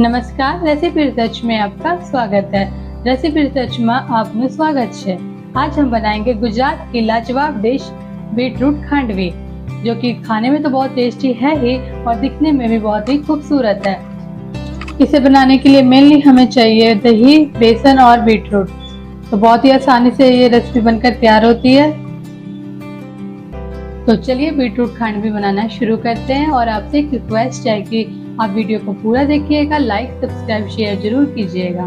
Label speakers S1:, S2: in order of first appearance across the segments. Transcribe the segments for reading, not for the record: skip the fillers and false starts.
S1: નમસ્કાર, recipe research में आपका स्वागत है। रेसिपी रिसर्च में आपનું स्वागत है। आज हम बनाएंगे गुजरात की लाजवाब डिश बीटरूट खांडवी, जो कि खाने में तो बहुत टेस्टी है ही और दिखने में भी बहुत ही खूबसूरत है। इसे बनाने के लिए मेनली हमें चाहिए दही, बेसन और बीटरूट। तो बहुत ही आसानी से ये रेसिपी बनकर तैयार होती है। तो चलिए बीटरूट खांडवी बनाना शुरू करते हैं। और आपसे एक रिक्वेस्ट है कि आप वीडियो को पूरा देखिएगा, लाइक सब्सक्राइब शेयर जरूर कीजिएगा।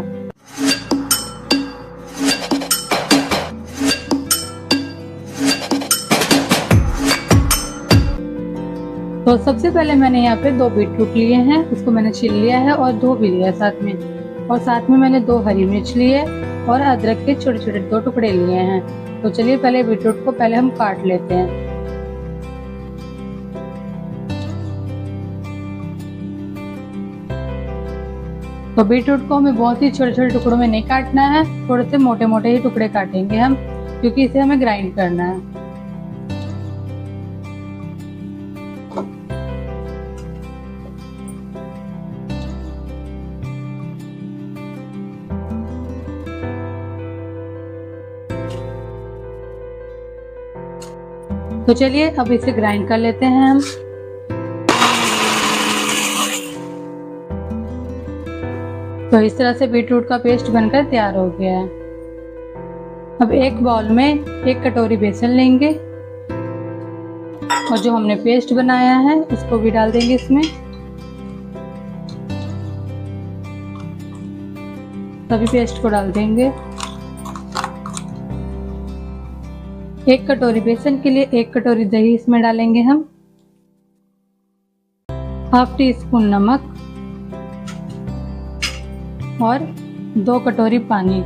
S1: तो सबसे पहले मैंने यहाँ पे 2 बीटरूट लिए हैं, उसको मैंने छील लिया है और धो भी लिया साथ में। और साथ में मैंने 2 हरी मिर्च लिए और अदरक के छोटे छोटे 2 टुकड़े लिए हैं। तो चलिए पहले बीटरूट को पहले हम काट लेते हैं। तो बीटरूट को हमें बहुत ही छोटे छोटे टुकड़ों में नहीं काटना है, थोड़े से मोटे मोटे ही टुकड़े काटेंगे हम, क्योंकि इसे हमें ग्राइंड करना है। तो चलिए अब इसे ग्राइंड कर लेते हैं हम। तो इस तरह से बीटरूट का पेस्ट बनकर तैयार हो गया है। अब एक बाउल में 1 कटोरी बेसन लेंगे और जो हमने पेस्ट बनाया है उसको भी डाल देंगे इसमें। सभी पेस्ट को डाल देंगे। 1 कटोरी बेसन के लिए 1 कटोरी दही इसमें डालेंगे हम। हाफ टी स्पून नमक और 2 कटोरी पानी।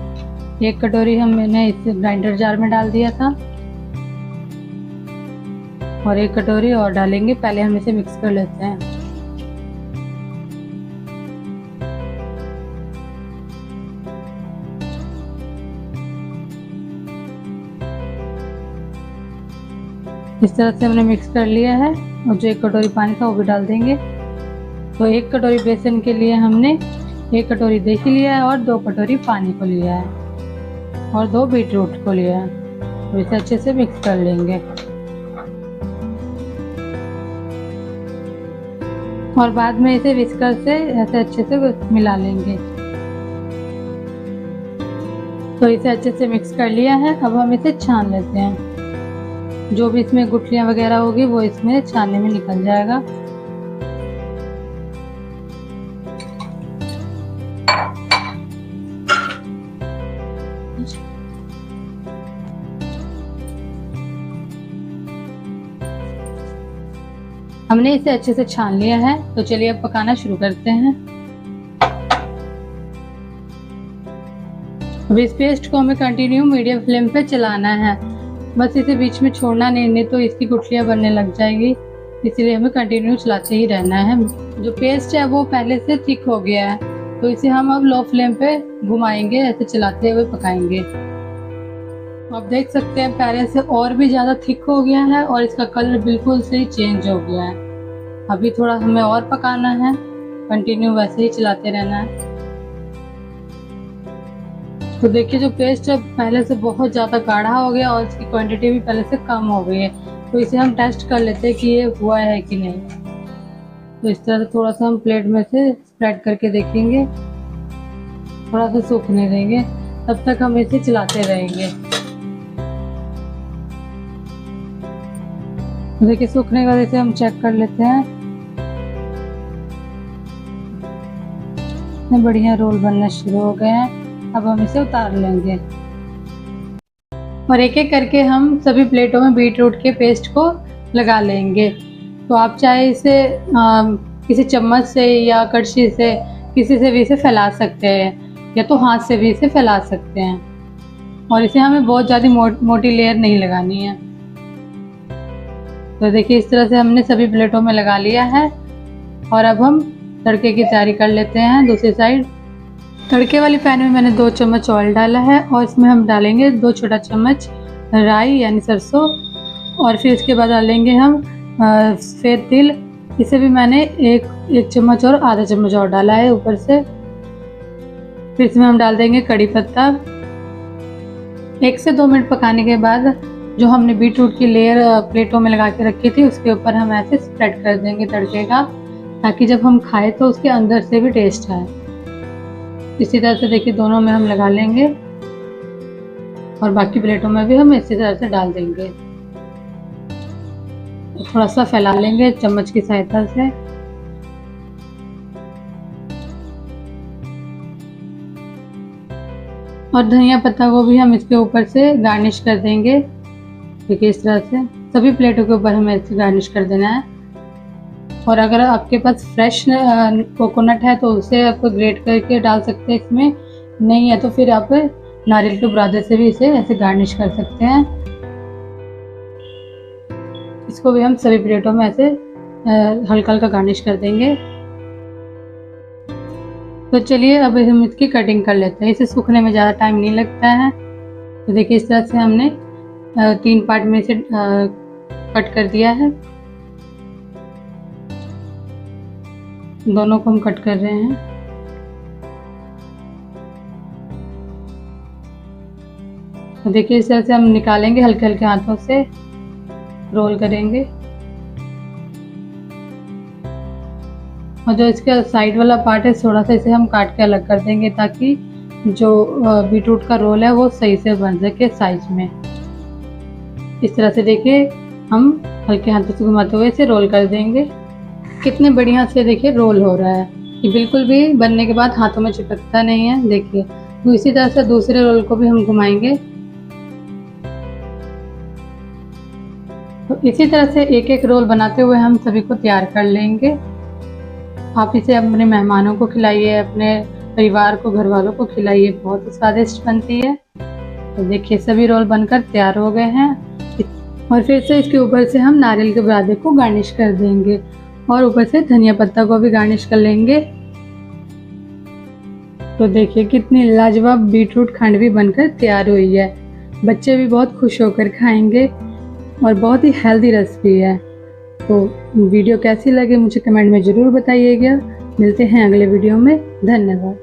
S1: 1 कटोरी मैंने इस ग्राइंडर जार में डाल दिया था और 1 कटोरी और डालेंगे। पहले हम इसे मिक्स कर लेते हैं। इस तरह से हमने मिक्स कर लिया है और जो 1 कटोरी पानी था वो भी डाल देंगे। तो 1 कटोरी बेसन के लिए हमने 1 कटोरी दही लिया है और 2 कटोरी पानी को लिया है और 2 बीटरूट को लिया है। तो इसे अच्छे से मिक्स कर लेंगे और बाद में इसे विस्कर से ऐसे अच्छे से मिला लेंगे। तो इसे अच्छे से मिक्स कर लिया है। अब हम इसे छान लेते हैं। जो भी इसमें गुठलियां वगैरह होगी वो इसमें छानने में निकल जाएगा। हमने इसे अच्छे से छान लिया है। तो चलिए अब पकाना शुरू करते हैं। अब इस पेस्ट को हमें कंटिन्यू मीडियम फ्लेम पे चलाना है, बस इसे बीच में छोड़ना नहीं तो इसकी गुठलियां बनने लग जाएगी। इसलिए हमें कंटिन्यू चलाते ही रहना है। जो पेस्ट है वो पहले से थिक हो गया है, तो इसे हम अब लो फ्लेम पे घुमाएंगे, ऐसे चलाते हुए पकाएंगे। आप देख सकते हैं पहले से और भी ज्यादा थिक हो गया है और इसका कलर बिल्कुल से ही चेंज हो गया है। अभी थोड़ा हमें और पकाना है, कंटिन्यू वैसे ही चलाते रहना है। तो देखिए जो पेस्ट है पहले से बहुत ज्यादा गाढ़ा हो गया और इसकी क्वांटिटी भी पहले से कम हो गई है। तो इसे हम टेस्ट कर लेते हैं कि ये हुआ है कि नहीं। तो इस तरह से थोड़ा सा हम प्लेट में से स्प्रेड करके देखेंगे, थोड़ा सा सूखने देंगे, तब तक हम इसे चलाते रहेंगे। देखिए सूखने का जैसे हम चेक कर लेते हैं। इतने बढ़िया रोल बनना शुरू हो गए हैं। अब हम इसे उतार लेंगे और एक एक करके हम सभी प्लेटों में बीटरूट के पेस्ट को लगा लेंगे। तो आप चाहे इसे किसी चम्मच से या कड़छी से किसी से भी इसे फैला सकते हैं, या तो हाथ से भी इसे फैला सकते हैं। और इसे हमें बहुत ज़्यादा मोटी लेयर नहीं लगानी है। तो देखिए इस तरह से हमने सभी प्लेटों में लगा लिया है। और अब हम तड़के की तैयारी कर लेते हैं। दूसरी साइड तड़के वाली पैन में मैंने 2 चम्मच ऑयल डाला है और इसमें हम डालेंगे 2 छोटा चम्मच राई यानी सरसों, और फिर इसके बाद डालेंगे हम सफ़ेद तिल इसे भी मैंने एक चम्मच और आधा चम्मच और डाला है ऊपर से। फिर इसमें हम डाल देंगे कड़ी पत्ता। 1 से 2 मिनट पकाने के बाद जो हमने बीटरूट की लेयर प्लेटों में लगा के रखी थी उसके ऊपर हम ऐसे स्प्रेड कर देंगे तड़के का, ताकि जब हम खाएं तो उसके अंदर से भी टेस्ट आए। इसी तरह से देखिए दोनों में हम लगा लेंगे और बाकी प्लेटों में भी हम इसी तरह से डाल देंगे। थोड़ा सा फैला लेंगे चम्मच की सहायता से। और धनिया पत्ता को भी हम इसके ऊपर से गार्निश कर देंगे। देखिए इस तरह से सभी प्लेटों के ऊपर हमें ऐसे गार्निश कर देना है। और अगर आपके पास फ्रेश कोकोनट है तो उसे आप ग्रेट करके डाल सकते हैं इसमें, नहीं है तो फिर आप नारियल के बुरादे से भी इसे ऐसे गार्निश कर सकते हैं। इसको भी हम सभी प्लेटों में ऐसे हल्का हल्का गार्निश कर देंगे। तो चलिए अब हम इसकी कटिंग कर लेते हैं। इसे सूखने में ज़्यादा टाइम नहीं लगता है। तो देखिए इस तरह से हमने 3 पार्ट में इसे कट कर दिया है। दोनों को हम कट कर रहे हैं। तो देखिए इस तरह से हम निकालेंगे, हल्के हल्के हाथों से रोल करेंगे। और जो इसका साइड वाला पार्ट है थोड़ा सा इसे हम काट के अलग कर देंगे, ताकि जो बीटरूट का रोल है वो सही से बन सके साइज में। इस तरह से देखिए हम हल्के हाथों से घुमाते हुए इसे रोल कर देंगे। कितने बढ़िया से देखिए रोल हो रहा है, ये बिल्कुल भी बनने के बाद हाथों में चिपकता नहीं है। देखिए तो इसी तरह से दूसरे रोल को भी हम घुमाएंगे। तो इसी तरह से एक एक रोल बनाते हुए हम सभी को तैयार कर लेंगे। आप इसे अपने मेहमानों को खिलाइए, अपने परिवार को, घर वालों को खिलाइए, बहुत ही स्वादिष्ट बनती है। तो देखिए सभी रोल बनकर तैयार हो गए हैं। और फिर से इसके ऊपर से हम नारियल के बुरादे को गार्निश कर देंगे और ऊपर से धनिया पत्ता को भी गार्निश कर लेंगे। तो देखिए कितनी लाजवाब बीटरूट खांडवी बनकर तैयार हुई है। बच्चे भी बहुत खुश होकर खाएंगे और बहुत ही हेल्दी रेसिपी है। तो वीडियो कैसी लगे मुझे कमेंट में ज़रूर बताइएगा। मिलते हैं अगले वीडियो में। धन्यवाद।